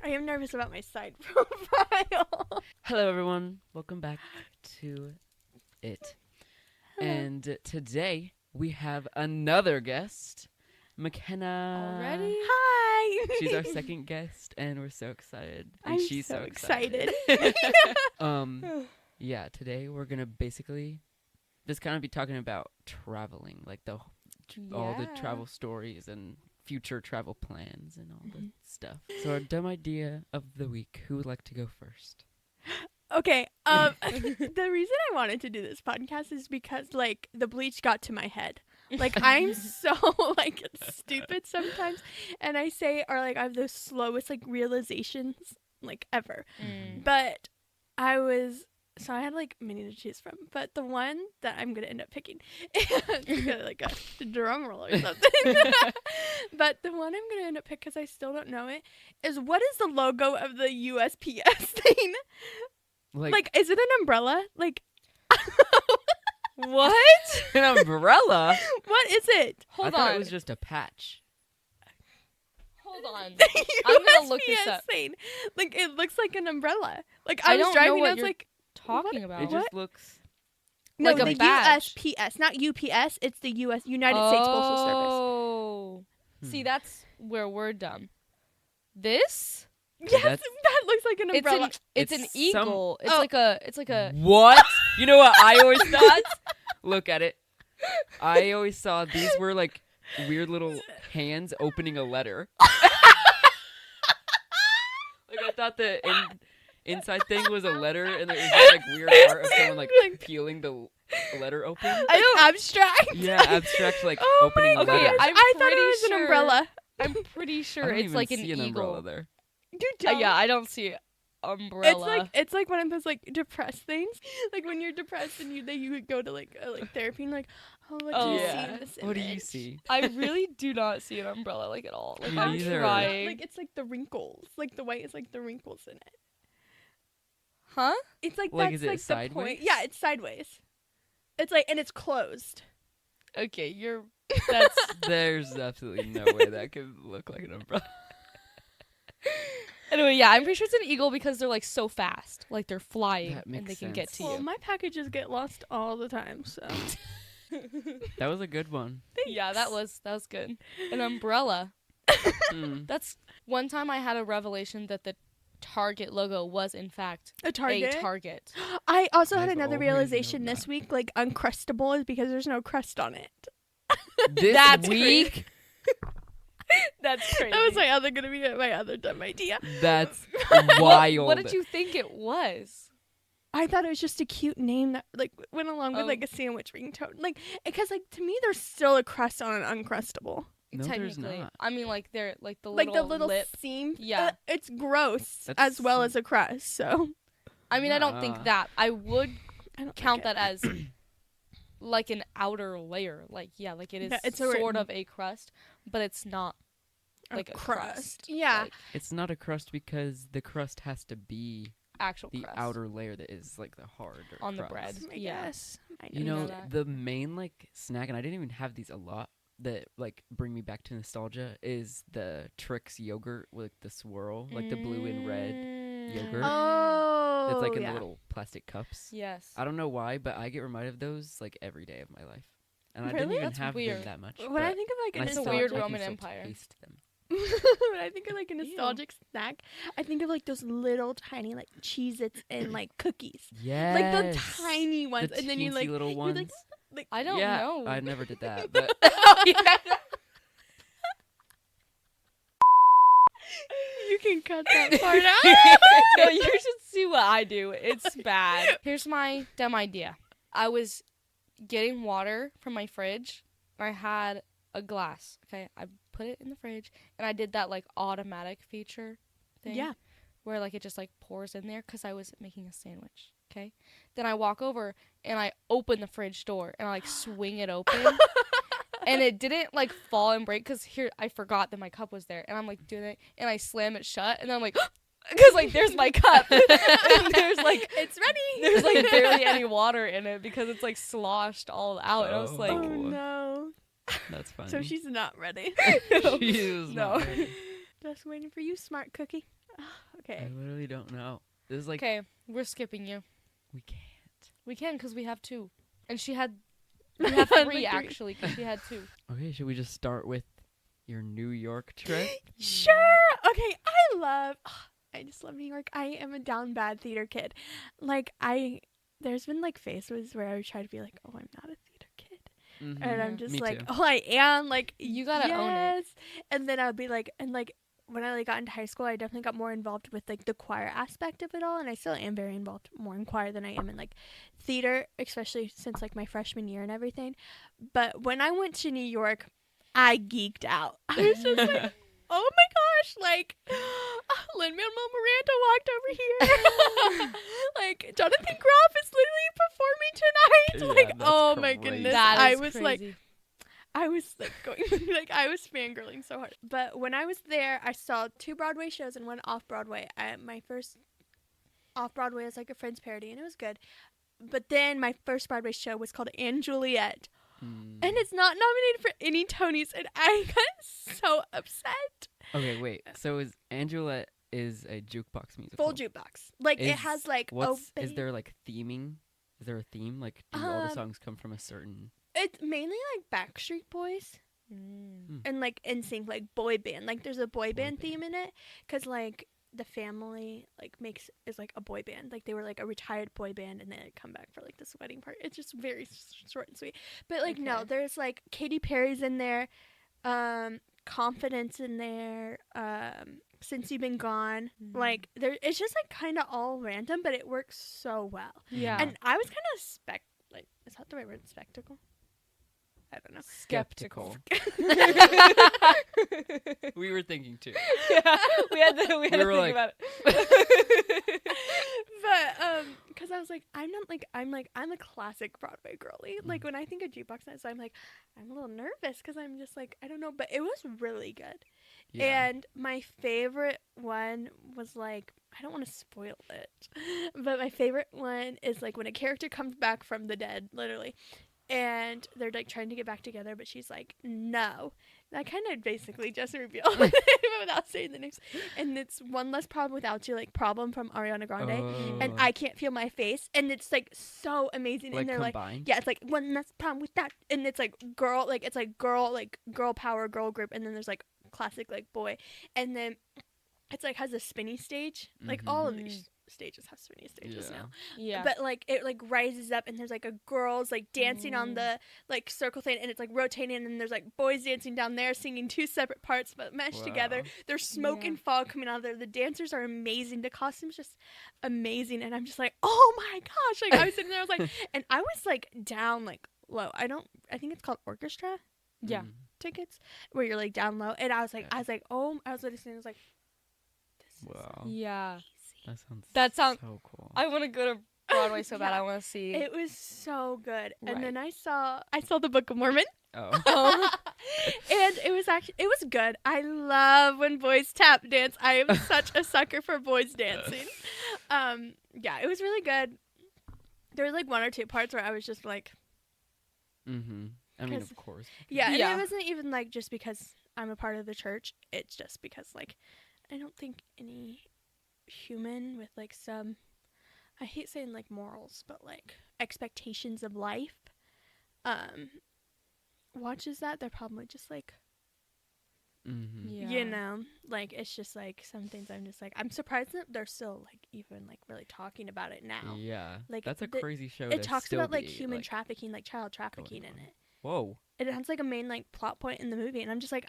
I am nervous about my side profile. Hello, everyone. Welcome back to it. Hello. And today we have another guest, Makenna. Already? Hi. She's our second guest, and we're so excited. And I'm she's so excited. excited. Yeah, today we're gonna basically just kind of be talking about traveling, like all the travel stories and future travel plans and all the stuff. So our dumb idea of the week. Who would like to go first? Okay. The reason I wanted to do this podcast is because like the bleach got to my head. Like I'm so like stupid sometimes, and I have the slowest like realizations like ever. But I had like many to choose from, but the one that I'm gonna end up picking is like a drum roll or something. But the one I'm gonna end up picking, because I still don't know it, is what is the logo of the USPS thing? Like is it an umbrella? Like What? An umbrella? What is it? I thought it was just a patch. Hold on. I'm gonna look this USPS up. thing. Like it looks like an umbrella. Like I I was don't know driving, what I was you're like, Talking about. It just looks... no, like a the badge. USPS, not UPS. It's the United States Postal Service. Oh. See, that's where we're dumb. This? Yes, That's- that looks like an umbrella. It's an It's eagle. Oh. It's like a What? You know what I always thought? Look at it. I always saw these were like weird little hands opening a letter. Like I thought the inside thing was a letter, and there was this like weird art of someone like peeling the letter open. Like abstract. Yeah, abstract like Oh opening my a Okay, letter. gosh, I'm I thought pretty it was an sure- umbrella. I'm pretty I sure don't it's even like an see eagle. umbrella there. You don't. Yeah, I don't see umbrella. It's like one of those like depressed things. Like when you're depressed and you go to like therapy and like, oh, what do you see in this What do you image? see? I really do not see an umbrella like at all. Like Me I'm neither. trying. Like it's like the wrinkles. Like the white is like the wrinkles in it. Huh? It's like Like, that's is it like the sideways? point. Yeah, it's sideways. It's like, and it's closed. Okay, That's there's absolutely no way that could look like an umbrella. Anyway, yeah, I'm pretty sure it's an eagle because they're like so fast. Like they're flying That and they makes can get sense. to Well, you. my packages get lost all the time, so. That was a good one. Yeah, that was good. An umbrella. Mm. That's one time I had a revelation that the Target logo was in fact A Target. a Target. I also had I've another always known realization this that. week, like Uncrustable is because there's no crust on it. This That's week, That's crazy. That was my other dumb idea. that's wild. What did you think it was? I thought it was just a cute name that like went along with Oh. like a sandwich ringtone. Like, because like to me, there's still a crust on an Uncrustable. No, there's Technically. not. I mean, like they're like the Like little the little lip. seam. Yeah. It's gross That's as well as a crust. So I mean, I don't Nah. think that. I would I don't count like that as like an outer layer. Like yeah, like it is Yeah, it's a sort of a crust, but it's not it. like a crust. Yeah. Like, It's not a crust because the crust has to be actual the crust outer layer that is like the harder on the crust. bread. I Yeah. guess. I You didn't know, that. the main like snack, and I didn't even have these a lot that like bring me back to nostalgia, is the Trix yogurt with the swirl, like the blue and red yogurt. Oh. That's like in yeah. the little plastic cups. Yes. I don't know why, but I get reminded of those like every day of my life. And I didn't Really? even That's have weird. them that much. When I but think of like I a It's a still- weird I can Roman still Empire. taste them. when I think of like a Ew. nostalgic snack, I think of like those little tiny like Cheez-Its and like cookies. Yes. Like the tiny ones. The And then you teensy like little you're ones. like I don't yeah, know. I never did that, but you can cut that part out. No, you should see what I do. It's bad. Here's my dumb idea. I was getting water from my fridge. I had a glass. Okay, I put it in the fridge, and I did that like automatic feature thing. Yeah. Where like it just like pours in there because I was making a sandwich. Okay. Then I walk over and I open the fridge door and I like swing it open. And it didn't like fall and break because here I forgot that my cup was there, and I'm like doing it, and I slam it shut, and then I'm like, because like there's my cup, and there's like It's ready. there's like barely any water in it because it's like sloshed all out, and I was like, Oh no. that's funny. So she's not ready. She is No. not ready. Just waiting for you, smart cookie. Okay. I literally don't know. This is like Okay, we're skipping you. we can't. We can because we have 2, and we have 3 Three. actually because she had 2. Okay, should we just start with your New York trip? Sure. Okay. I just love New York. I am a down bad theater kid. Like there's been like phases where I would try to be like, oh, I'm not a theater kid. Mm-hmm. And I'm Yeah. just Me like, too. oh, I am. Like, You gotta own it. And then I would be like, and like when I like got into high school, I definitely got more involved with like the choir aspect of it all, and I still am very involved more in choir than I am in like theater, especially since like my freshman year and everything. But when I went to New York, I geeked out. I was just like, oh my gosh, like Lin-Manuel Miranda walked over here. Like Jonathan Groff is literally performing tonight. Yeah, Like, that's oh my crazy. goodness. That I is was crazy. I was like going like I was fangirling so hard. But when I was there, I saw 2 Broadway shows and 1 off Broadway. My first off Broadway was like a Friends parody, and it was good. But then my first Broadway show was called Anne Juliet, and it's not nominated for any Tonys, and I got so upset. Okay, wait. So is Angela is a jukebox musical? Full jukebox, like it has like Is there like theming? Is there a theme? Like, do all the songs come from a certain? It's mainly like Backstreet Boys and like NSYNC, like boy band. Like there's a boy band theme in it, cause like the family like is like a boy band. Like they were like a retired boy band, and then they come back for like this wedding party. It's just very short and sweet. But like no, there's like Katy Perry's in there, Confidence in there, Since You've Been Gone. Like there, it's just like kind of all random, but it works so well. Yeah. And I was kind of is that the right word? Spectacle? I don't know. Skeptical. We were thinking too. Yeah, we had to were think like- about it. But because I was like, I'm a classic Broadway girly. Like when I think of jukebox nights, I'm like, I'm a little nervous because I'm just like, I don't know, but it was really good. Yeah. And my favorite one was like, I don't want to spoil it, but my favorite one is like when a character comes back from the dead, literally, and they're like trying to get back together, but she's like, no. That kind of basically just revealed it without saying the names. And it's One Less Problem Without You, like Problem from Ariana Grande, and I Can't Feel My Face, and it's like so amazing. like and they're combined. like, yeah, it's like One Less Problem with That, and it's like girl power girl group, and then there's like classic like boy, and then it's like has a spinny stage, like all of these stages have spinny stages now. Yeah. But like it like rises up, and there's like a girls like dancing on the like circle thing, and it's like rotating, and then there's like boys dancing down there singing 2 separate parts but meshed together. There's smoke and fog coming out of there. The dancers are amazing. The costumes just amazing, and I'm just like, oh my gosh! Like I was sitting there, I was like, and I was like down like low. I think it's called orchestra. Yeah. Tickets where you're like down low, and I was like, oh, I was listening. I was like, this is Wow. Yeah. That sounds so cool. I want to go to Broadway so bad. Yeah. I want to see. It was so good. Right. And then I saw the Book of Mormon. Oh. And it was good. I love when boys tap dance. I am such a sucker for boys dancing. Yeah, it was really good. There was like 1 or 2 parts where I was just like, I mean, of course. yeah, and Yeah. it wasn't even like just because I'm a part of the church. It's just because like I don't think any human with like some, I hate saying like morals, but like expectations of life watches that. They're probably just like, Yeah. you know, like it's just like some things I'm just like, I'm surprised that they're still like even like really talking about it now. Yeah. Like, That's a crazy show. It to talks still about like be, human like, trafficking, like child trafficking in on. it. Whoa. It has like a main like plot point in the movie, and I'm just like,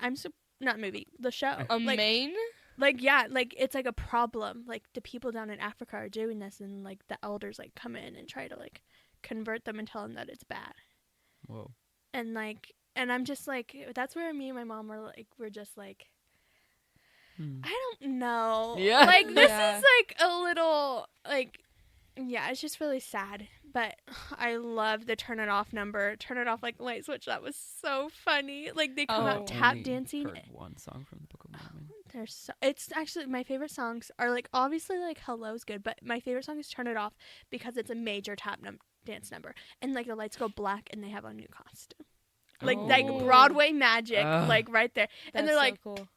not movie, the show. A like, main? Like, yeah, like it's like a problem. Like the people down in Africa are doing this, and like the elders like come in and try to like convert them and tell them that it's bad. Whoa. And like, and I'm just like, that's where me and my mom were like, we're just like, I don't know. Yeah. Like this Yeah. is like a little like, yeah, it's just really sad. But I love the Turn It Off number. Turn It Off like light switch. That was so funny. Like they come out tap Only dancing. Heard one song from the Book of Mormon. It's actually my favorite songs are like obviously like Hello's good, but my favorite song is Turn It Off because it's a major tap dance number, and like the lights go black and they have a new costume, like Oh. Broadway magic, like right there, and That's they're so like, cool.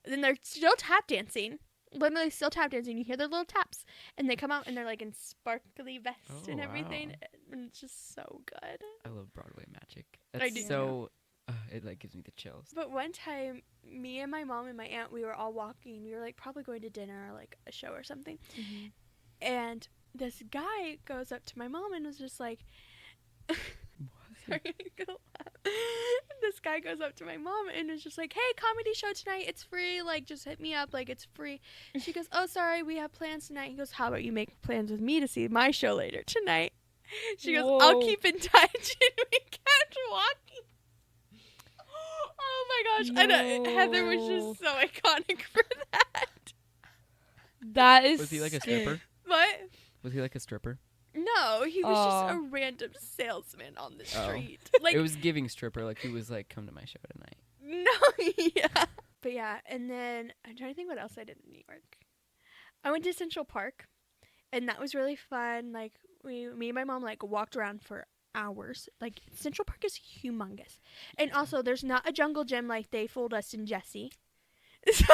then they're still tap dancing. Literally still tap dancing. You hear their little taps, and they come out and they're like in sparkly vests and everything, and it's just so good. I love Broadway magic. I do So it like gives me the chills. But one time, me and my mom and my aunt, we were all walking. We were like probably going to dinner or like a show or something, and this guy goes up to my mom and was just like. Sorry, this guy goes up to my mom and is just like, hey, comedy show tonight, it's free, like just hit me up, like it's free. She goes, oh sorry, we have plans tonight. He goes, how about you make plans with me to see my show later tonight? She goes, I'll keep in touch. And we kept walking. Oh my gosh. And Heather was just so iconic for that. That is Was he like a stripper? What? Was he like a stripper? No, he was just a random salesman on the street. Like it was giving stripper, like he was like, come to my show tonight. No, yeah. But yeah, and then I'm trying to think what else I did in New York. I went to Central Park, and that was really fun. Like me and my mom like walked around for hours. Like Central Park is humongous. And also there's not a jungle gym like they fooled us in Jessie. So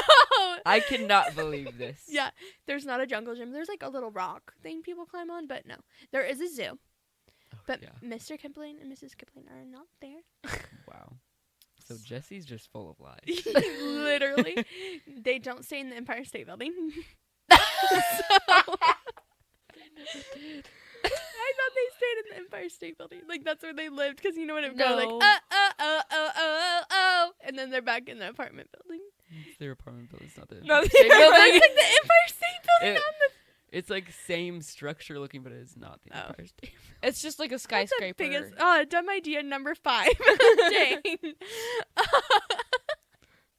I cannot believe this. Yeah, there's not a jungle gym. There's like a little rock thing people climb on, but no. There is a zoo. But Mr. Kipling and Mrs. Kipling are not there. Wow. So Jessie's just full of lies. Literally. They don't stay in the Empire State Building. I thought they stayed in the Empire State Building. Like, that's where they lived. Because you know what it would go like, and then they're back in the apartment building. It's their apartment building. It's not the No, Empire State Building. It's like the Empire State Building on the... It's like same structure looking, but it's not the Empire State Building. It's just like a skyscraper. Biggest, dumb idea number 5. Dang.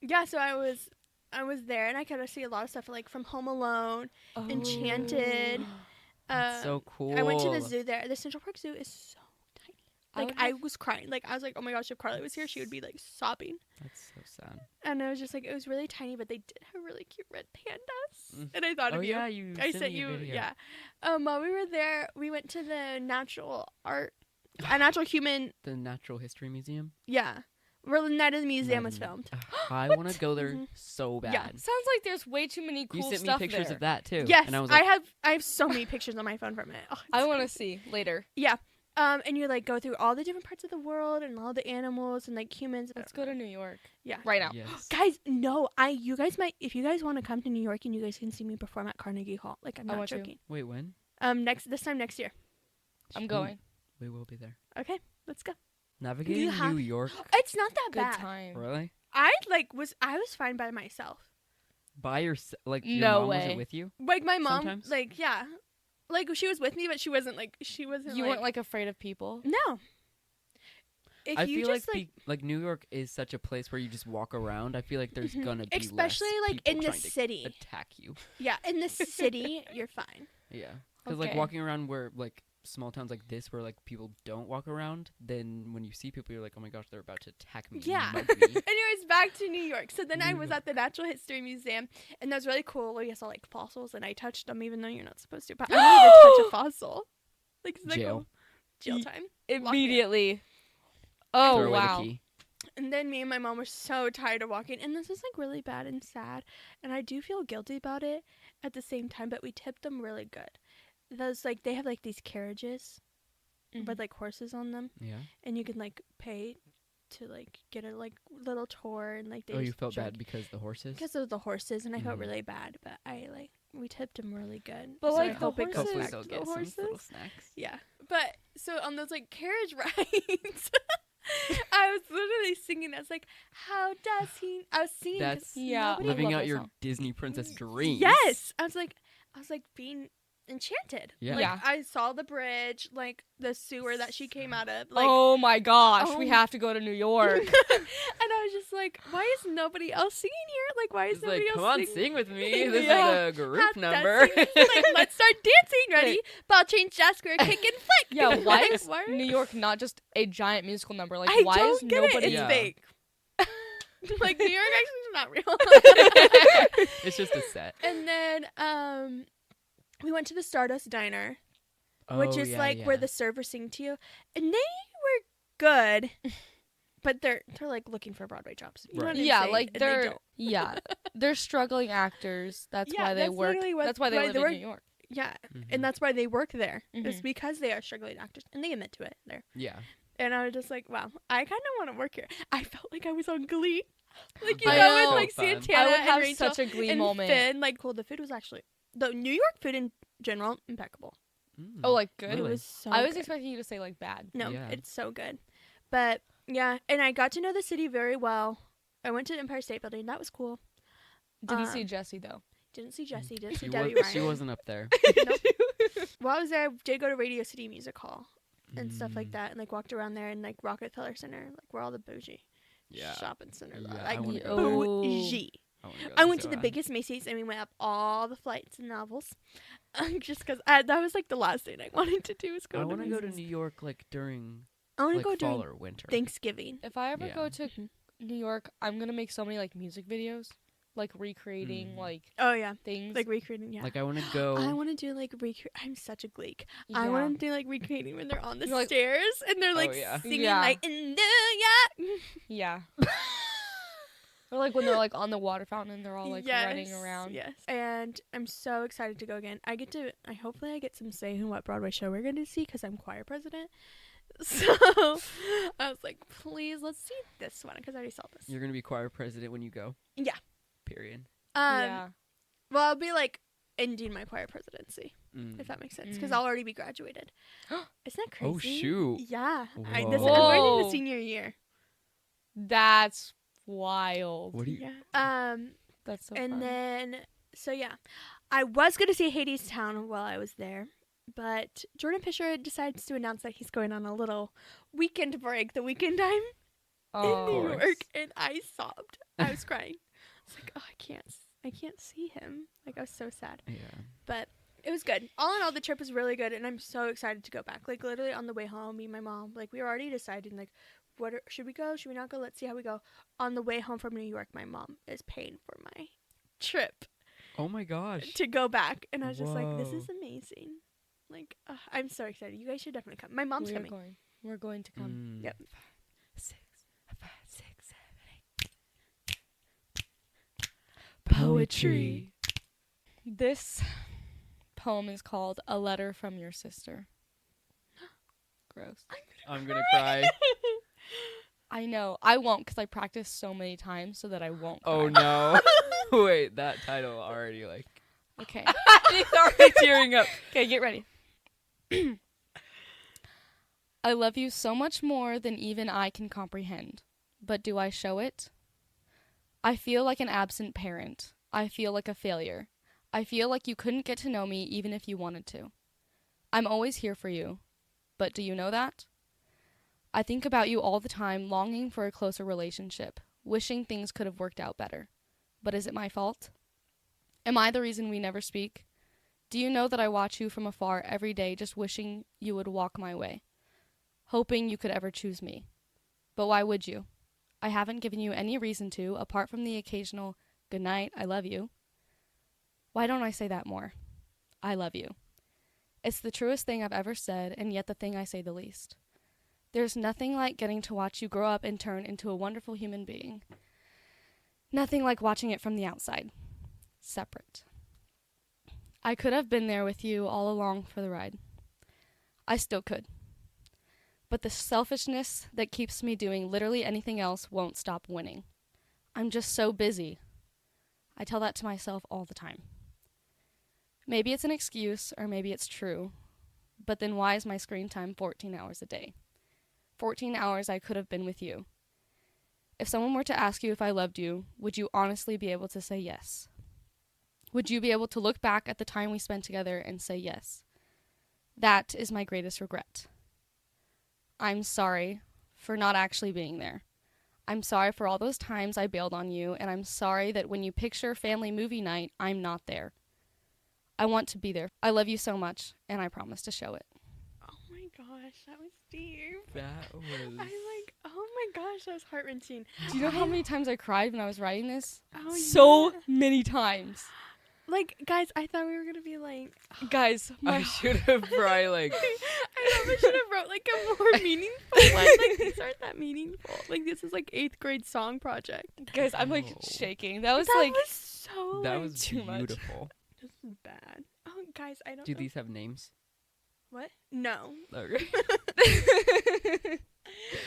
Yeah, so I was there, and I got to see a lot of stuff, like from Home Alone, Enchanted. That's so cool. I went to the zoo there. The Central Park Zoo is so tiny. Like, I was crying. Like, I was like, oh my gosh, if Carly was here, she would be like sobbing. That's so sad. And I was just like, it was really tiny, but they did have really cute red pandas. And I thought of you. Oh yeah, I sent you. Yeah. While we were there, we went to the natural human. The Natural History Museum. Yeah. Where the Night of the Museum was filmed. I want to go there so bad. Yeah. Sounds like there's way too many cool stuff there. You sent me pictures of that too. Yes, and I was like, I have so many pictures on my phone from it. Oh, I want to see later. Yeah. And you like go through all the different parts of the world and all the animals and like humans. Let's go to New York. Yeah. Right now. Yes. Guys, no, you guys might, if you guys want to come to New York and you guys can see me perform at Carnegie Hall. Like, I'm not joking. Wait, when? This time next year. I'm going. We will be there. Okay, let's go. Navigating New York. It's not that Good bad. time. Really? I was fine by myself. By yourself? Like, your No mom way. wasn't with you? Like, my mom, Sometimes? like, yeah. Like, she was with me, but she wasn't. You weren't like afraid of people? No. If I you feel just, like New York is such a place where you just walk around. I feel like there's gonna be especially less like people in the trying to city. attack you. Yeah, in the city, you're fine. Yeah, because like Okay. walking around where like small towns like this where like people don't walk around, then when you see people, you're like, oh my gosh, they're about to attack me. Yeah. Mug me. Anyways, back to New York. So then I New was York. at the Natural History Museum, and that was really cool. We saw like fossils, and I touched them, even though you're not supposed to. But I wanted to touch a fossil. Like, isn't that Jail. cool? Jail time. Immediately. Throw Oh, away wow. the key. And then me and my mom were so tired of walking, and this is like really bad and sad, and I do feel guilty about it at the same time. But we tipped them really good. Those like they have like these carriages with like horses on them, Yeah. and you can like pay to like get a like little tour, and like they Oh, you just felt drug- bad because the horses? because of the horses, and I felt Mhm. really bad, but we tipped them really good. But, So like, I the hope it goes horses- Hopefully back they'll to get the some horses. little snacks. Yeah, but so on those like carriage rides, I was literally singing. I was like, "How does he?" I was singing. 'Cause That's Yeah. nobody living love out that your song. Disney princess dreams. Yes, I was like being enchanted. Yeah. Like, Yeah. I saw the bridge, like the sewer that she came out of. Like, Oh my gosh, Oh. we have to go to New York. and I was just like, why is nobody else singing here? Like, why is It's nobody like, else come on, singing? sing with me. This Yeah. is a group How does number. he- like, let's start dancing. Ready? Ball change, jazz square, kick and flick. Yeah, why Like, is New York not just a giant musical number? Like, I why don't is get it. nobody? It's Yeah. fake. Like, New York actually is not real. It's just a set. And then we went to the Stardust Diner, which Oh, is yeah, like yeah. where the servers sing to you, and they were good, but they're like looking for Broadway jobs. You know what I'm Yeah, saying? like And they they're don't. they're struggling actors. That's Yeah, why they that's work. literally what- That's why they why live they in work. New York. Yeah, Mhm. and that's why they work there. It's Mhm. because they are struggling actors, and they admit to it there. Yeah. And I was just like, wow, I kind of want to work here. I felt like I was on Glee. Like, you I know, know. with like So fun. Santana I would and have Rachel such a Glee and moment. Finn. Like, cool. The food was actually, the New York food in general, impeccable. Mm. Oh, like good. Really? It was so I was good. expecting you to say like bad. No, Yeah. it's so good. But, yeah, and I got to know the city very well. I went to the Empire State Building. That was cool. Didn't see Um, Jesse though. Didn't see Jesse. Didn't see She, Debbie was, Ryan. she wasn't up there. Nope. While I was there, I did go to Radio City Music Hall and stuff like Mm. that, and like walked around there and like Rockefeller Center, like where all the bougie Yeah. shopping centers are. Yeah, Like I wanna go bougie. I, wanna go I there went so to the bad. biggest Macy's and we went up all the flights and novels, just because that was like the last thing I wanted to do was go. I want to go to New York like during I want to like go fall during or winter. Thanksgiving. If I ever Yeah. go to Mhm. New York, I'm gonna make so many like music videos, like recreating Mhm. like Oh yeah, things. like recreating. Yeah. Like I want to go. I want to do like I'm such a gleek. I Yeah. want to do like recreating when they're on the You're like- stairs and they're like yeah. singing Yeah. like in New York. Yeah. Or like when they're like on the water fountain and they're all like running Yes, around. Yes, and I'm so excited to go again. Hopefully I get some say in what Broadway show we're going to see because I'm choir president. So I was like, please, let's see this one because I already saw this. You're gonna be choir president when you go. Yeah. Period. Yeah. Well, I'll be like ending my choir presidency Mm. if that makes sense because Mm. I'll already be graduated. Isn't that crazy? Oh shoot. Yeah, I'm Whoa. going into Whoa. senior year. That's wild. What do you? Yeah. That's so And fun. then, so yeah, I was going to see Hades Town while I was there, but Jordan Fisher decides to announce that he's going on a little weekend break the weekend I'm in New course. York, and I sobbed. I was crying. I was like, oh, I can't see him. Like, I was so sad. Yeah. But it was good. All in all, the trip was really good, and I'm so excited to go back. Like, literally on the way home, me and my mom, like, we were already deciding, like, should we go? Should we not go? Let's see how we go. On the way home from New York, my mom is paying for my trip Oh my gosh. to go back, and I was just like, this Whoa. is amazing. Like, I'm so excited. You guys should definitely come. My mom's coming. We're going to come. Mm. Yep. 5, 6, 7, 8. Poetry. This poem is called A Letter from Your Sister. Gross. I'm gonna cry. I know. I won't because I practiced so many times so that I won't cry. Oh no. Wait, that title already like. Okay. He's already tearing up. Okay, get ready. I love you so much more than even I can comprehend. But do I show it? I feel like an absent parent. I feel like a failure. I feel like you couldn't get to know me even if you wanted to. I'm always here for you. But do you know that? I think about you all the time, longing for a closer relationship, wishing things could have worked out better. But is it my fault? Am I the reason we never speak? Do you know that I watch you from afar every day just wishing you would walk my way, hoping you could ever choose me? But why would you? I haven't given you any reason to, apart from the occasional, good night, I love you. Why don't I say that more? I love you. It's the truest thing I've ever said, and yet the thing I say the least. There's nothing like getting to watch you grow up and turn into a wonderful human being. Nothing like watching it from the outside. Separate. I could have been there with you all along for the ride. I still could. But the selfishness that keeps me doing literally anything else won't stop winning. I'm just so busy. I tell that to myself all the time. Maybe it's an excuse, or maybe it's true. But then why is my screen time 14 hours a day? 14 hours I could have been with you. If someone were to ask you if I loved you, would you honestly be able to say yes? Would you be able to look back at the time we spent together and say yes? That is my greatest regret. I'm sorry for not actually being there. I'm sorry for all those times I bailed on you, and I'm sorry that when you picture family movie night, I'm not there. I want to be there. I love you so much, and I promise to show it. Oh my gosh, that was deep. That was. I'm like, oh my gosh, that was heart wrenching. Do you know how many times I cried when I was writing this? Oh, So yeah. many times. Like, guys, I thought we were gonna be like. Guys, I should have probably like. I probably should have wrote like a more meaningful one. Like, these aren't that meaningful. Like, this is like 8th grade song project. guys, I'm like Oh. shaking. That was That like was so. That like, was too much. beautiful. This is bad. Oh, guys, I don't. Do know. these have names? What? No. Okay.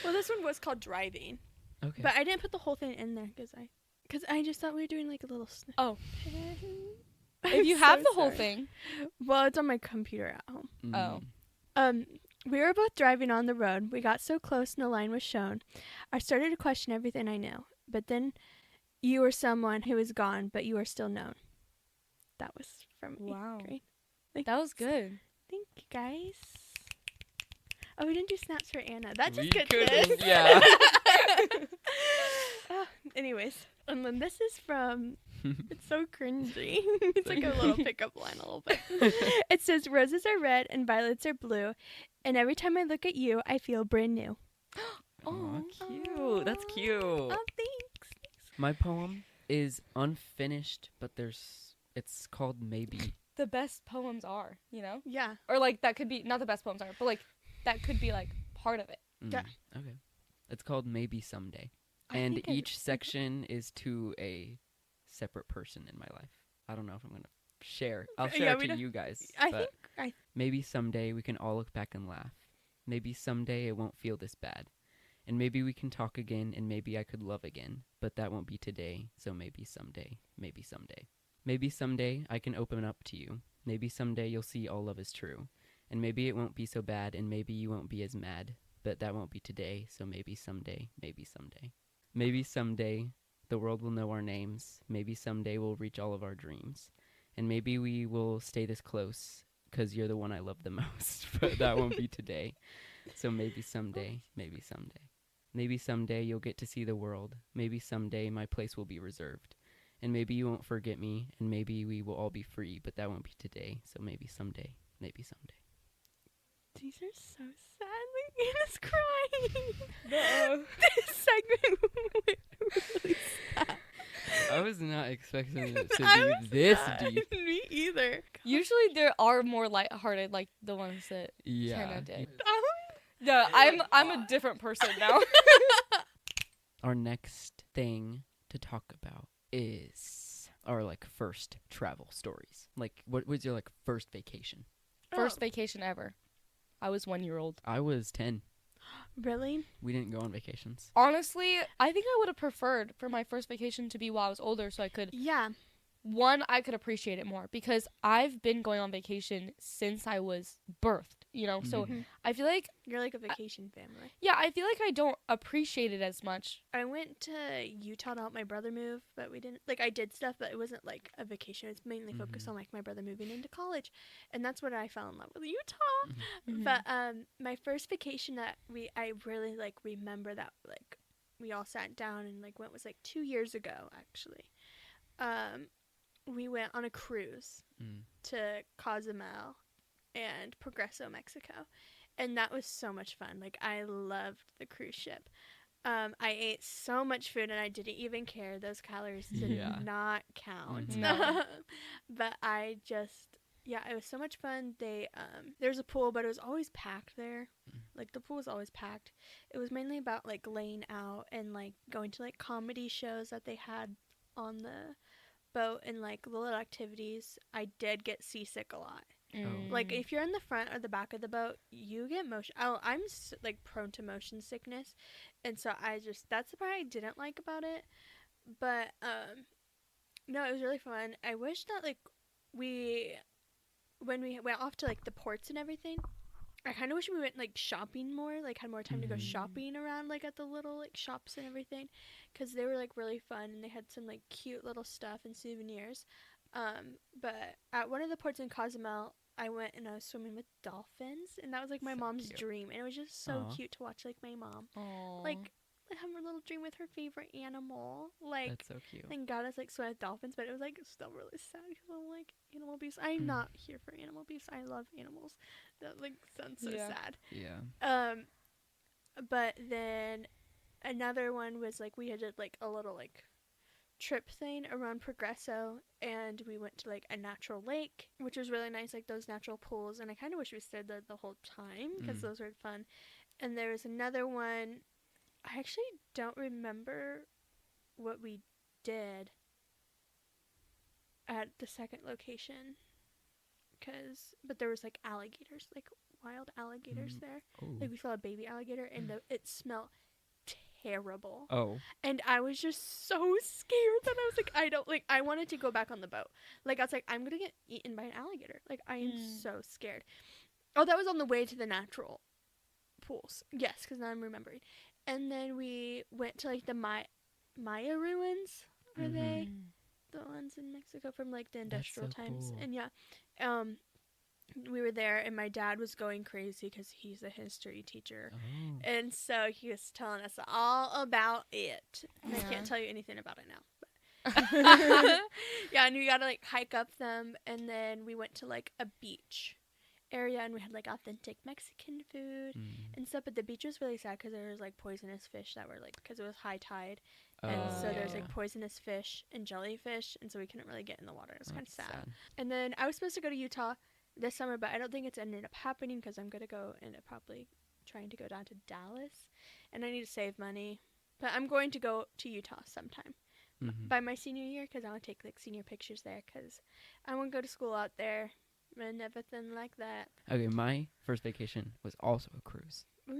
Well, this one was called Driving, Okay. but I didn't put the whole thing in there because I just thought we were doing like a little snippet. Oh. I'm if you so have the whole sorry. thing. Well, it's on my computer at home. Oh. We were both driving on the road. We got so close and a line was shown. I started to question everything I knew. But then you were someone who was gone, but you are still known. That was from 8th Wow. grade. Like, That was good. Thank you, guys. Oh, we didn't do snaps for Anna. That just We gets couldn't, this. yeah. Anyways, and then this is from. It's so cringy. It's like a little pickup line a little bit. It says, roses are red and violets are blue, and every time I look at you, I feel brand new. Aw, cute. That's cute. Oh, thanks. My poem is unfinished, but it's called Maybe. The best poems are, you know? Yeah. Or like that could be not the best poems are, but like that could be like part of it. Yeah. Okay. It's called Maybe Someday. I And think I- each section is to a separate person in my life. I don't know if I'm going to share. I'll share Yeah, it we to don't- you guys. I but think maybe someday we can all look back and laugh. Maybe someday it won't feel this bad. And maybe we can talk again, and maybe I could love again. But that won't be today, so maybe someday. Maybe someday. Maybe someday I can open up to you. Maybe someday you'll see all love is true. And maybe it won't be so bad, and maybe you won't be as mad. But that won't be today, so maybe someday. Maybe someday. Maybe someday the world will know our names. Maybe someday we'll reach all of our dreams. And maybe we will stay this close, 'cause you're the one I love the most. But that won't be today. So maybe someday, maybe someday. Maybe someday you'll get to see the world. Maybe someday my place will be reserved. And maybe you won't forget me, and maybe we will all be free, but that won't be today. So maybe someday, maybe someday. these are so sad. Like, Anna's crying. No. This segment went really sad. I was not expecting it to I be was this not. deep. Me either. Usually there are more lighthearted like the ones that Yeah. Kenna did. Oh, No, I'm a different person now. Our next thing to talk about is our like first travel stories. Like, what was your like first vacation? First vacation ever. I was 1 year old. I was 10. really? We didn't go on vacations. Honestly, I think I would have preferred for my first vacation to be while I was older so I could Yeah. I could appreciate it more because I've been going on vacation since I was birthed, you know? So Mhm. I feel like, You're like a vacation family. yeah, I feel like I don't appreciate it as much. I went to Utah to help my brother move, but we didn't like I did stuff, but it wasn't like a vacation. It's mainly focused Mhm. on like my brother moving into college, and that's when I fell in love with Utah. Mhm. But my first vacation that I really like remember that like we all sat down and like went was like 2 years ago actually. We went on a cruise Mm. to Cozumel and Progreso, Mexico. And that was so much fun. Like, I loved the cruise ship. I ate so much food and I didn't even care. Those calories did Yeah. not count. Mhm. No. But I just, yeah, it was so much fun. There was a pool, but it was always packed there. Mm. Like, the pool was always packed. It was mainly about, like, laying out and, like, going to, like, comedy shows that they had on the boat and like little activities. I did get seasick a lot. Like if you're in the front or the back of the boat, you get motion. I'm like prone to motion sickness, and so that's the part I didn't like about it. But no, it was really fun. I wish that like when we went off to like the ports and everything, I kind of wish we went like shopping more, like had more time to go Mhm. shopping around like at the little like shops and everything, because they were like really fun and they had some like cute little stuff and souvenirs. But at one of the ports in Cozumel, I went and I was swimming with dolphins, and that was like my So mom's cute. dream, and it was just so Aw. cute to watch like my mom Aw. like have her little dream with her favorite animal, like. That's so cute. Thank God I was like swim with dolphins, but it was like still really sad because I'm like animal abuse. I'm Mm. not here for animal abuse. I love animals. That like sounds so Yeah. sad. Yeah. But then another one was like we had like a little like trip thing around Progresso, and we went to like a natural lake, which was really nice, like those natural pools. And I kind of wish we stayed there the whole time because those were fun. And there was another one. I actually don't remember what we did at the second location, but there was like alligators, like wild alligators there. Ooh. Like we saw a baby alligator, and it smelled terrible. Oh. And I was just so scared that I was like, I wanted to go back on the boat. Like I was like, I'm gonna get eaten by an alligator. Like I am so scared. Oh, that was on the way to the natural pools. Yes, because now I'm remembering. And then we went to like the Maya ruins. Are they the ones in Mexico from like the industrial times? Cool. And yeah, we were there, and my dad was going crazy because he's a history teacher, and so he was telling us all about it. And I can't tell you anything about it now. But yeah, and we got to like hike up them, and then we went to like a beach area, and we had like authentic Mexican food and stuff. But the beach was really sad because there was like poisonous fish that were like, because it was high tide, and so there's like poisonous fish and jellyfish, and so we couldn't really get in the water. It was kind of sad. And then I was supposed to go to Utah this summer, but I don't think it's ended up happening because I'm gonna go and probably trying to go down to Dallas, and I need to save money. But I'm going to go to Utah sometime by my senior year because I want to take like senior pictures there because I want to go to school out there and everything like that. Okay, my first vacation was also a cruise. Ooh,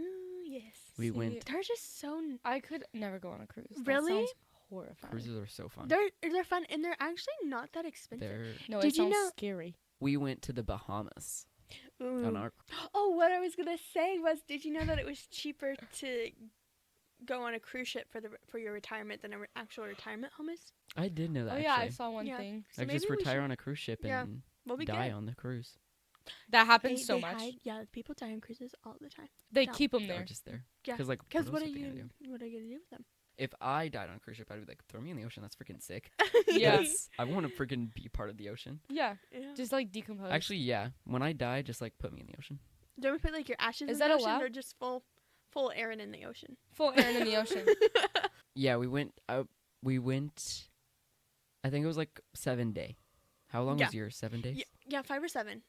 yes. We went. They're just so. I could never go on a cruise. Really? That sounds horrifying. Cruises are so fun. They're fun, and they're actually not that expensive. No, Did it you sounds know- scary. We went to the Bahamas Ooh. on our. Oh, what I was gonna say was, did you know that it was cheaper to go on a cruise ship for your retirement than an actual retirement home is? I did know that. Oh yeah, I actually. saw one Yeah. thing. So Like maybe just we retire should- on a cruise ship Yeah. and We'll be die good. on the cruise. That happens so much. People die on cruises all the time. They Yeah. keep them They're there. just there. Yeah. Because like, Because else what are they gonna you do? gonna do with them? If I died on a cruise ship, I'd be like, throw me in the ocean. That's freaking sick. Yes. I want to freaking be part of the ocean. Yeah. Yeah. Just like decompose. Actually, yeah. When I die, just like put me in the ocean. Don't we put like your ashes Is in that the ocean? allowed? Or just full Aaron in the ocean? full Aaron in the ocean. Yeah, we went. I think it was like 7 day. How long was yours? 7 days. Yeah, 5 or 7.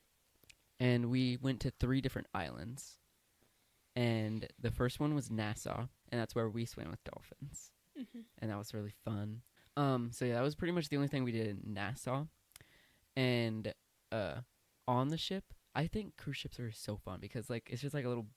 And we went to 3 different islands. And the first one was Nassau, and that's where we swam with dolphins. And that was really fun. So yeah, that was pretty much the only thing we did in Nassau. And on the ship, I think cruise ships are so fun because like it's just like a little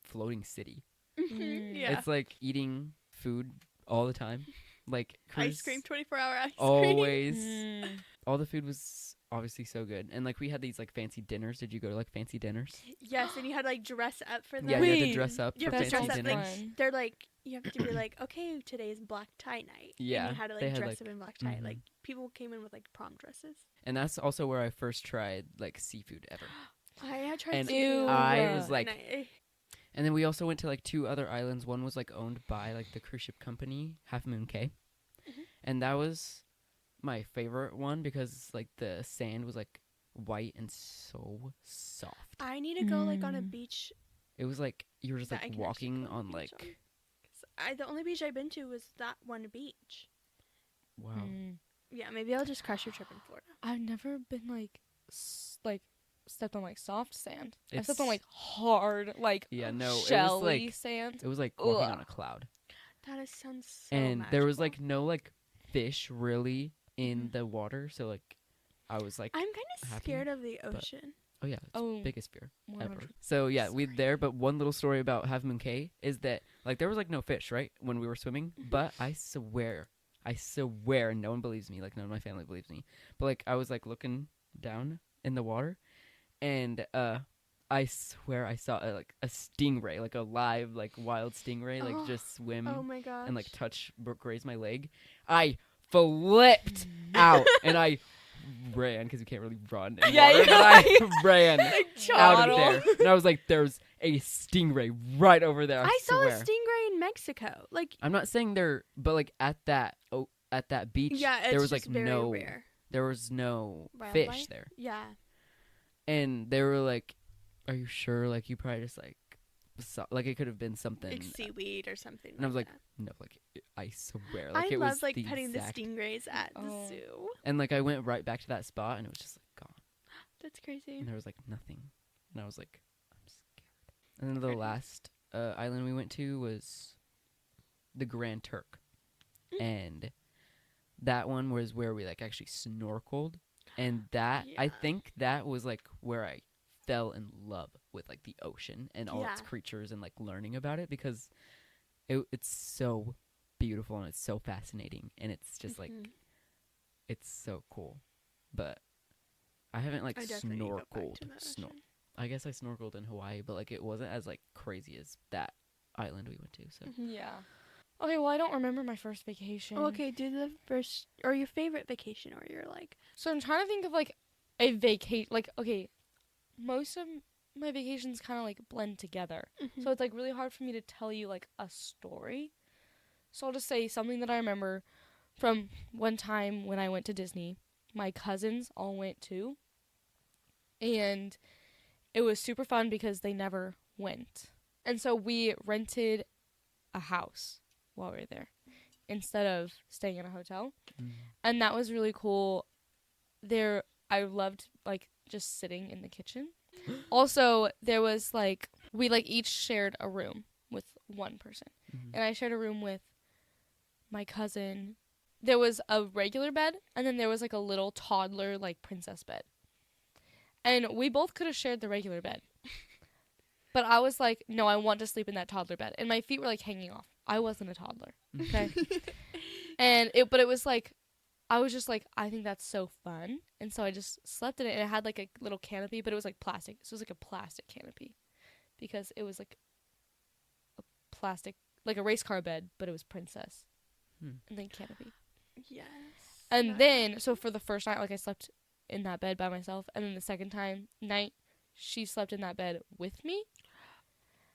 floating city. Yeah. It's like eating food all the time. Like cruise, Ice cream, 24-hour ice cream. always. All the food was obviously so good. And like we had these like fancy dinners. Did you go to like fancy dinners? Yes, and you had like dress up for them. Yeah, you had to dress up You for have to fancy dress up, dinners. fun. They're like, you have to be like, okay, today's black tie night. Yeah, And you had to they like had, dress like- up in black tie. mhm. Like people came in with like prom dresses. And that's also where I first tried like seafood ever. I had tried And seafood. I was like, And and then we also went to like 2 other islands. One was like owned by like the cruise ship company, Half Moon Cay. And that was my favorite one because like the sand was like white and so soft. I need to go like on a beach. It was like you were just that I like can actually walking go to on the beach like on. 'Cause the only beach I've been to was that one beach. wow. Yeah, maybe I'll just crush your trip in Florida. I've never been like stepped on like soft sand. I've stepped on It's- like hard like Yeah, no, it was shelly like sand. it was like walking Ugh. on a cloud. Sounds so And there was magical. like no like fish really in the water, so like I was like, I'm kind of happy, scared of the but- ocean. oh yeah, it's Oh, biggest fear ever. 100%. So yeah, we there. But one little story about Half Moon Cay is that like there was like no fish right when we were swimming, but I swear, and no one believes me. Like none of my family believes me. But like I was like looking down in the water, and I swear I saw like a stingray, like a live like wild stingray, like just swim Oh my gosh. and like graze my leg. I flipped out and I ran because you can't really run. In Yeah, water, you but I ran out Waddle. of there, and I was like, "There's a stingray right over there." I saw a swear. stingray in Mexico. Like, I'm not saying there, but like at that beach, yeah, it's there was just like very no, rare. there was no Wildlife? fish there, Yeah. and they were like, "Are you sure? Like you probably just like like it could have been something. Like seaweed or something. And I was like, that. no, like I swear, like I it love was like the petting exact... the stingrays at the zoo. And like I went right back to that spot, and it was just like gone. That's crazy. And there was like nothing, and I was like, I'm scared. And then the last island we went to was the Grand Turk, and that one was where we like actually snorkeled, and that I think that was like where I fell in love with like the ocean and all its creatures and like learning about it, because it's so beautiful and it's so fascinating, and it's just like it's so cool. But I haven't like snorkeled. I guess I snorkeled in Hawaii, but like it wasn't as like crazy as that island we went to. So yeah. Okay, well I don't remember my first vacation. Oh, okay, do the first or your favorite vacation, or your like. So I'm trying to think of like a vacation. Like, okay, most of my vacations kind of like blend together, so it's like really hard for me to tell you like a story. So I'll just say something that I remember from one time when I went to Disney. My cousins all went too, and it was super fun because they never went. And so we rented a house while we were there instead of staying in a hotel. And that was really cool. There, I loved like just sitting in the kitchen. Also, there was like, we like each shared a room with one person. And I shared a room with my cousin. There was a regular bed, and then there was like a little toddler like princess bed. And we both could have shared the regular bed. But I was like, no, I want to sleep in that toddler bed. And my feet were like hanging off. I wasn't a toddler. Okay. But it was like, I was just like, I think that's so fun. And so I just slept in it, and it had like a little canopy, but it was like plastic. So it was like a plastic canopy, because it was like a plastic, like a race car bed, but it was princess. And then canopy. Yes. And then, so for the first night, like I slept in that bed by myself. And then the second night, she slept in that bed with me.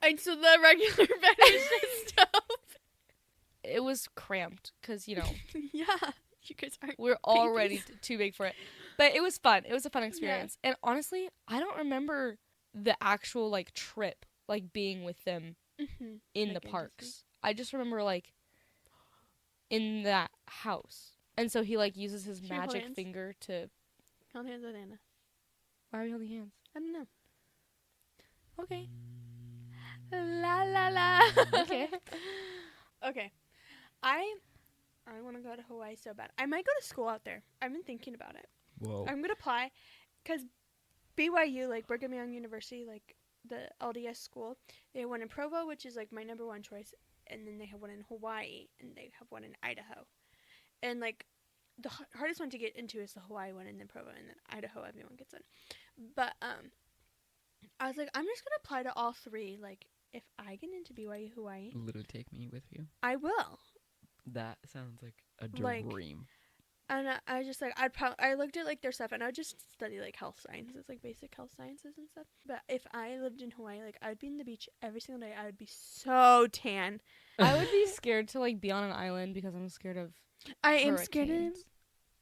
And so the regular bed was just dope. It was cramped because, you know. Yeah. You guys aren't. We're already too big for it. But it was fun. It was a fun experience. Yeah. And honestly, I don't remember the actual, like, trip, like, being with them in like the parks. I just remember, like, in that house. And so he, like, uses his magic finger to... Hold hands with Anna. Why are we holding hands? I don't know. Okay. La la la. Okay. Okay. I want to go to Hawaii so bad. I might go to school out there. I've been thinking about it. Whoa. I'm going to apply because BYU, like Brigham Young University, like the LDS school, they have one in Provo, which is like my number one choice. And then they have one in Hawaii, and they have one in Idaho. And like the hardest one to get into is the Hawaii one, and then Provo, and then Idaho, everyone gets in. But I was like, I'm just going to apply to all three. Like, if I get into BYU Hawaii, literally take me with you. I will. That sounds like a dream. And I was just like, I looked at like their stuff, and I would just study like health sciences, like basic health sciences and stuff. But if I lived in Hawaii, like I would be in the beach every single day. I would be so tan. I would be scared to like be on an island because I'm scared of. I am scared of.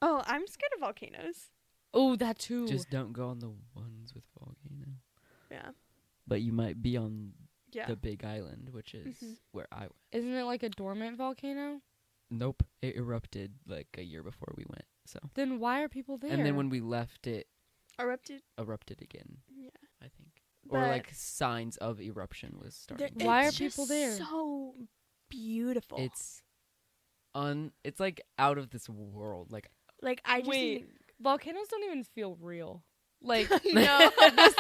Oh, I'm scared of volcanoes. Oh, that too. Just don't go on the ones with volcano. Yeah. But you might be on the big island, which is where I went. Isn't it like a dormant volcano? Nope. It erupted like a year before we went. So. Then why are people there? And then when we left, it erupted again. Yeah. I think. Or like signs of eruption was starting. Why are people there? So beautiful. It's like out of this world. Like I just wait. Volcanoes don't even feel real. Like no, this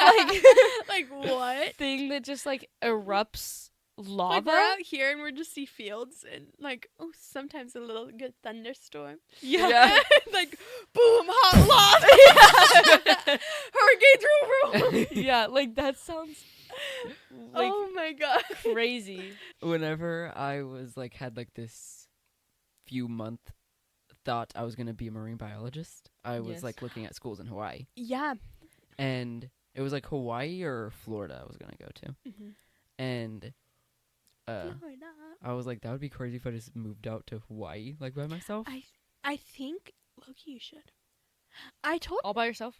like what thing that just like erupts lava. Like we're out here and we're just see fields and like sometimes a little good thunderstorm. Yeah. Like boom, hot lava. Hurricane. Yeah, like that sounds. Like, oh my god, crazy. Whenever I was like had like this few month thought I was gonna be a marine biologist, I was like looking at schools in Hawaii. Yeah. And it was like Hawaii or Florida I was gonna go to. And Florida. I was like, that would be crazy if I just moved out to Hawaii like by myself. I think Loki, you should. I told all by yourself.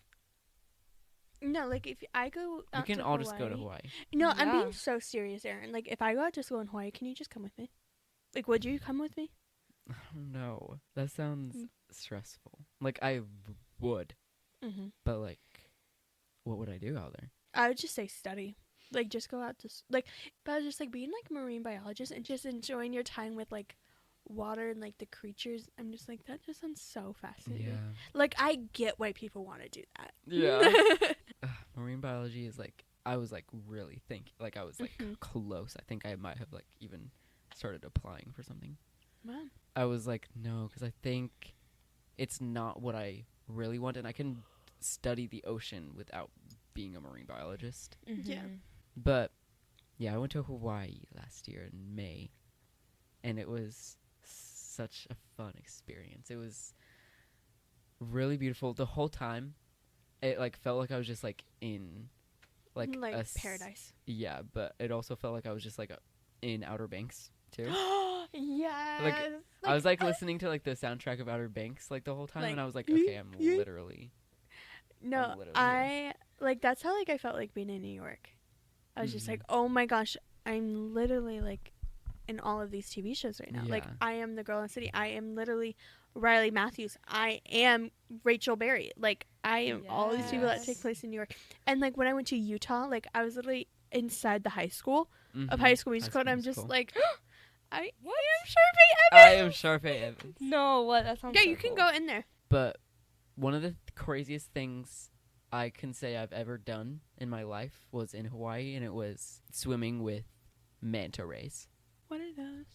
No, like if I go We out can to all Hawaii, just go to Hawaii. No, I'm Yeah. being so serious, Aaron. Like if I go out to school in Hawaii, can you just come with me? Like, would you come with me? I don't know. That sounds Mm. stressful. Like I would, Mm-hmm. but like, what would I do out there? I would just say study. Like just go out to but just like being like a marine biologist and just enjoying your time with like water and like the creatures. I'm just like that just sounds so fascinating. Like I get why people want to do that. Yeah. Marine biology is like, I was like really like I was like Mhm. close. I think I might have like even started applying for something. Wow. I was like, no, because I think it's not what I really want, and I can study the ocean without being a marine biologist. Yeah. But yeah, I went to Hawaii last year in May, and it was such a fun experience. It was really beautiful the whole time. It like felt like I was just like in like a paradise. Yeah, but it also felt like I was just like in Outer Banks too. Yes. I was like listening to like the soundtrack of Outer Banks like the whole time, and I was like, okay, I'm literally. No, literally I like that's how like I felt like being in New York. I was just like, oh my gosh, I'm literally like in all of these TV shows right now. Like Yeah. I am the girl in the city. I am literally Riley Matthews. I am Rachel Berry. Like I am all these people that take Yes. place in New York. And like when I went to Utah, like I was literally inside the high school of Mhm. High School Musical, and I'm just Musical. like, I What? am Sharpay I Evans. am Sharpay Evans. No, what? That sounds Yeah, so you can cool. go in there. But one of the craziest things I can say I've ever done in my life was in Hawaii, and it was swimming with manta rays. What are those?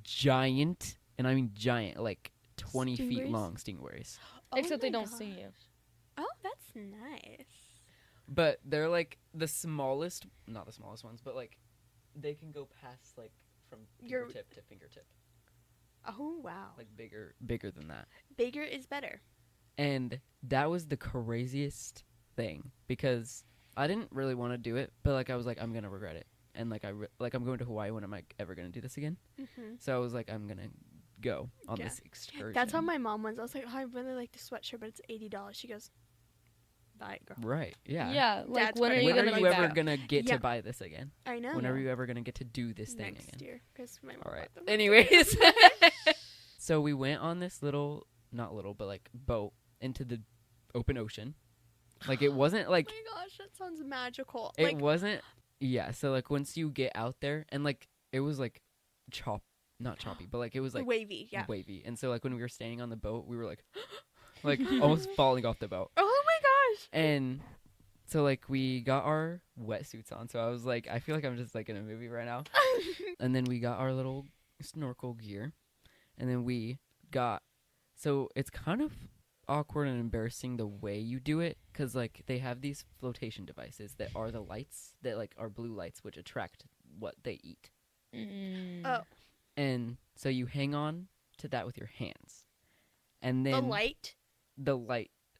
Giant, and I mean giant, like 20 feet Stingrays? long stingrays. Except my they don't gosh. see you. Oh, that's nice. But they're like the smallest, not the smallest ones, but like they can go past like from Your- fingertip to fingertip. Oh wow. Like bigger than that. Bigger is better. And that was the craziest thing because I didn't really want to do it, but like I was like I'm going to regret it. And like I'm going to Hawaii, when am I ever going to do this again? Mm-hmm. So I was like I'm going to go on Yeah. this excursion. That's how my mom was. I was like, oh, I really like the sweatshirt, but it's $80. She goes, buy it, girl. Right. Yeah. Yeah, like That's when are crazy. you When gonna are you be ever back? going to get Yeah. to buy this again? I know. When are you ever going to get to do this thing Next again? year, because my mom All right. bought them. Anyways, so we went on this not little, but like boat into the open ocean. Like it wasn't like Oh my gosh, that sounds magical. it Like, wasn't. Yeah. So like once you get out there, and like it was like not choppy, but like it was like wavy, yeah. wavy. And so like when we were standing on the boat, we were like like almost falling off the boat. Oh my gosh. And so like we got our wetsuits on. So I was like, I feel like I'm just like in a movie right now. And then we got our little snorkel gear, and then we got, so it's kind of awkward and embarrassing the way you do it, because like they have these flotation devices that are the lights that like are blue lights which attract what they eat. Oh. And so you hang on to that with your hands, and then The light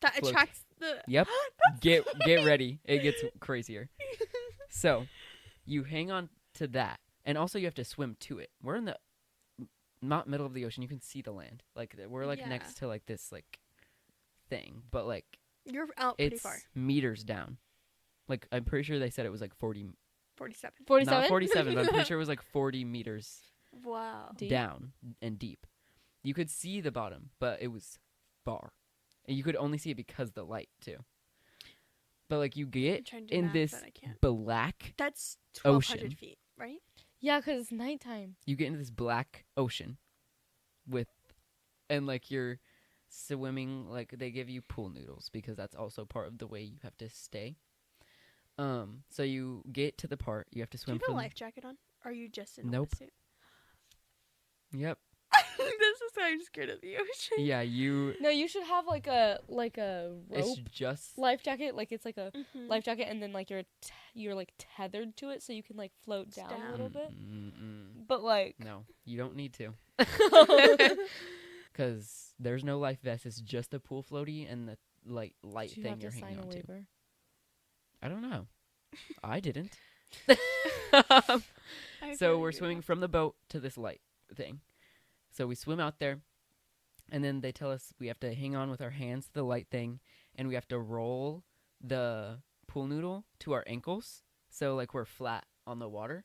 that float- attracts the. Yep. That's get crazy. ready, it gets crazier. So you hang on to that, and also you have to swim to it. We're in the not middle of the ocean. You can see the land. Like we're like Yeah. next to like this like thing, but like You're out pretty it's far. meters down. Like I'm pretty sure they said it was like 40, 47. 47? not 47, but I'm pretty sure it was like 40 meters Wow. Deep? down and deep. You could see the bottom, but it was far, and you could only see it because of the light too. But like you I'm get trying to do in math, this but I can't. black That's ocean. 1,200 feet, right? Yeah, because it's nighttime. You get into this black ocean with, and like you're swimming, like they give you pool noodles because that's also part of the way you have to stay. So you get to the part you have to Do you swim have a from. life jacket on? Or are you just in Nope. a wetsuit? Yep. This is why I'm scared of the ocean. Yeah, you. No, you should have like a It's rope just. life jacket. Like it's like a Mhm. life jacket, and then like you're like tethered to it, so you can like float It's down down. a little bit. Mm-mm. But like, No, you don't need to. Because there's no life vest. It's just a pool floaty and the light do you thing have you're to hanging sign a on to. waiver? I don't know. I didn't. I So feel we're you. swimming from the boat to this light thing. So we swim out there, and then they tell us we have to hang on with our hands to the light thing, and we have to roll the pool noodle to our ankles. So like we're flat on the water,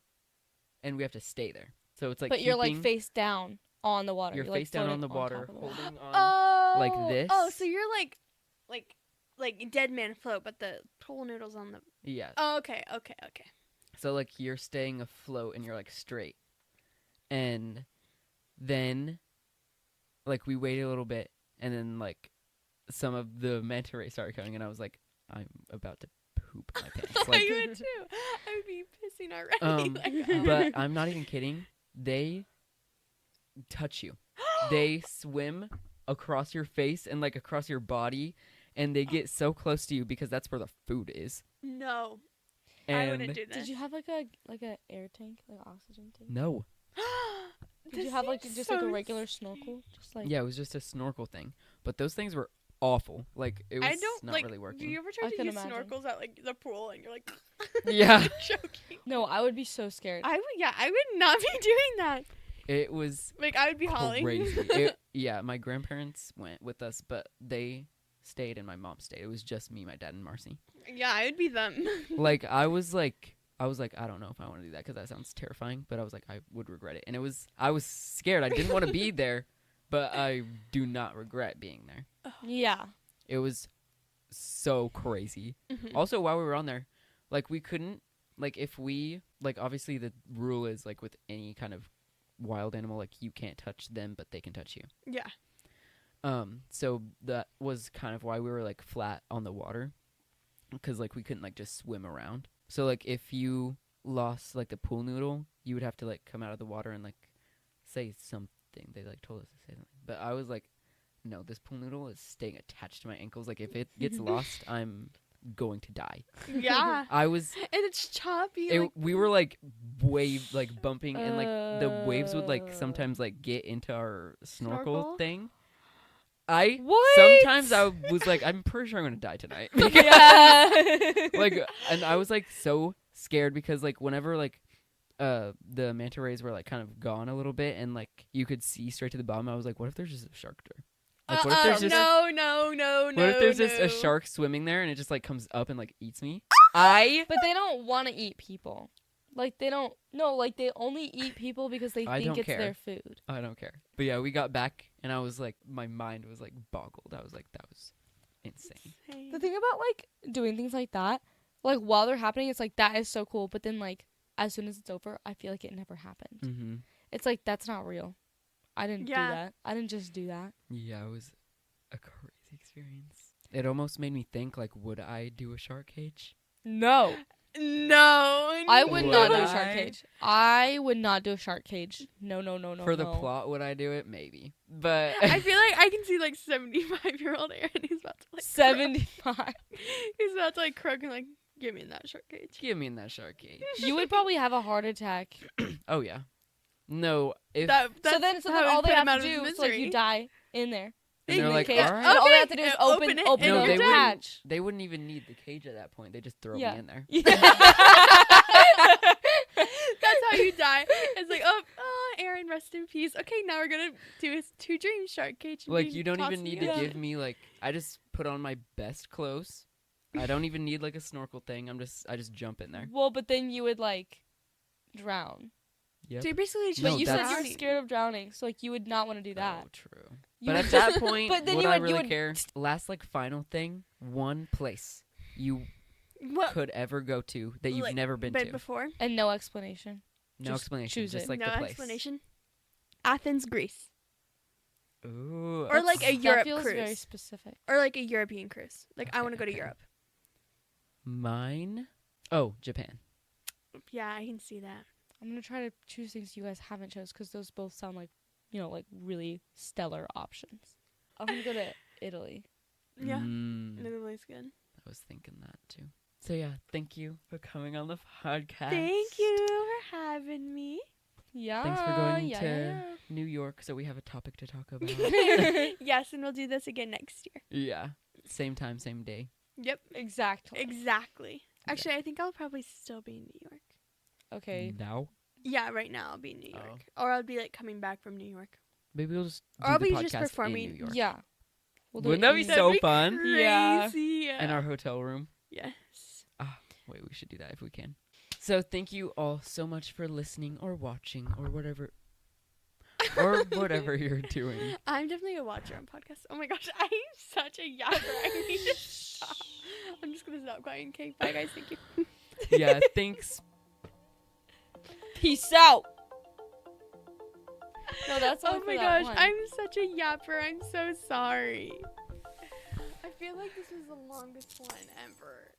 and we have to stay there. So it's like, but you're like face down on the water. You're like face down on floating the water, top of the holding on Oh, like this. Oh, so you're like dead man float, but the pool noodle's on the. Yeah. Oh, okay. So like you're staying afloat and you're like straight, and then like we waited a little bit, and then like some of the manta rays started coming, and I was like, I'm about to poop my pants. Like, I would too. I would be pissing already. But I'm not even kidding. They touch you. They swim across your face and like across your body, and they get so close to you because that's where the food is. No, And I wouldn't do this. Did you have like a air tank, like an oxygen tank? No. Did you have like just like a regular snorkel? Just like Yeah, it was just a snorkel thing. But those things were awful. Like it was I don't not like. really working. Do you ever try I to can use imagine. snorkels at like the pool and you're like, Yeah. choking? No, I would be so scared. I would not be doing that. It was Like I would be hauling. crazy. Yeah, my grandparents went with us, but they stayed and my mom stayed. It was just me, my dad, and Marcy. Yeah, I would be them. Like I was like, I don't know if I want to do that because that sounds terrifying. But I was like, I would regret it, and I was scared. I didn't want to be there, but I do not regret being there. Yeah. It was so crazy. Mhm. Also, while we were on there, like we couldn't, like if we, like obviously the rule is like with any kind of wild animal, like you can't touch them, but they can touch you. Yeah. So that was kind of why we were like flat on the water, because like we couldn't like just swim around. So like if you lost like the pool noodle, you would have to like come out of the water and like say something. They like told us to say something, but I was like, no, this pool noodle is staying attached to my ankles. Like if it gets lost, I'm going to die. Yeah. I was. And it's choppy. We were like wave like bumping, and like the waves would like sometimes like get into our snorkel thing. Sometimes I was like, I'm pretty sure I'm gonna die tonight. Yeah. Like, and I was like so scared because like whenever like the manta rays were like kind of gone a little bit and like you could see straight to the bottom, I was like, what if there's just a shark there? Like, what if there's just no. what if there's just a shark swimming there and it just like comes up and like eats me? But they don't want to eat people. Like they don't. No, like they only eat people because they I think don't it's care. their food. I don't care. But yeah, we got back and I was like, my mind was like boggled. I was like, that was insane. The thing about like doing things like that, like while they're happening, it's like that is so cool. But then like as soon as it's over, I feel like it never happened. Mm-hmm. It's like that's not real. I didn't do that. I didn't just do that. Yeah, it was a crazy experience. It almost made me think, like, would I do a shark cage? No. No. I would not do a Would shark I? cage. I would not do a shark cage. No. For the plot, would I do it? Maybe. But I feel like I can see like 75-year-old Aaron. He's about to like 75. He's about to like croak and like get me in that shark cage. give me in that shark cage. You would probably have a heart attack. Oh, yeah. No, if... So then all they have to do is like you die in there. and they're like, cage. all right. And all they have to do is open it open and No, the they you're wouldn't. hatch. They wouldn't even need the cage at that point. They just throw Yeah. me in there. That's how you die. It's like, oh, Aaron, rest in peace. Okay, now we're gonna do his 2 dream shark cage. and Like, you don't toss even me need to in. give me, like... I just put on my best clothes. I don't even need, like, a snorkel thing. I just jump in there. Well, but then you would like drown. Yep. So you're basically just No, But you said you that's- were scared of drowning, so like you would not want to do that. Oh, true. You But would at that point, But then would you I would- really you would- care? Last, like, final thing. One place you what? could ever go to that you've Like, never been been to. before? And no explanation. No just explanation. choose Just it. like No the place. explanation. Athens, Greece, Ooh. or like a That Europe feels very cruise, specific. or like a European cruise. Like I Okay, want to go to okay. Europe. Mine. Oh, Japan. Yeah, I can see that. I'm gonna try to choose things you guys haven't chose because those both sound like, like really stellar options. I'm gonna go to Italy. Yeah, Mm, Italy's good. I was thinking that too. So yeah, thank you for coming on the podcast. Thank you for having me. Yeah. Thanks for going yeah, to yeah. New York, so we have a topic to talk about. Yes, and we'll do this again next year. Yeah. Same time, same day. Yep, Exactly. exactly. Actually, I think I'll probably still be in New York. Okay. Now? Yeah, right now I'll be in New Oh. York, or I'll be like coming back from New York. Maybe we'll just do Or I'll the be podcast just performing- in New York. Yeah. We'll do Wouldn't it that be in- so fun? Crazy. Yeah. Yeah. In our hotel room. Yes. Oh, Wait, we should do that if we can. So thank you all so much for listening or watching or whatever. Or whatever you're doing. I'm definitely a watcher on podcasts. Oh my gosh, I'm such a yapper. I need to stop. I'm just going to stop crying. Okay, bye guys. Thank you. Yeah, thanks. Peace out. No, that's all. Oh my gosh, I'm such a yapper. I'm so sorry. I feel like this is the longest one ever.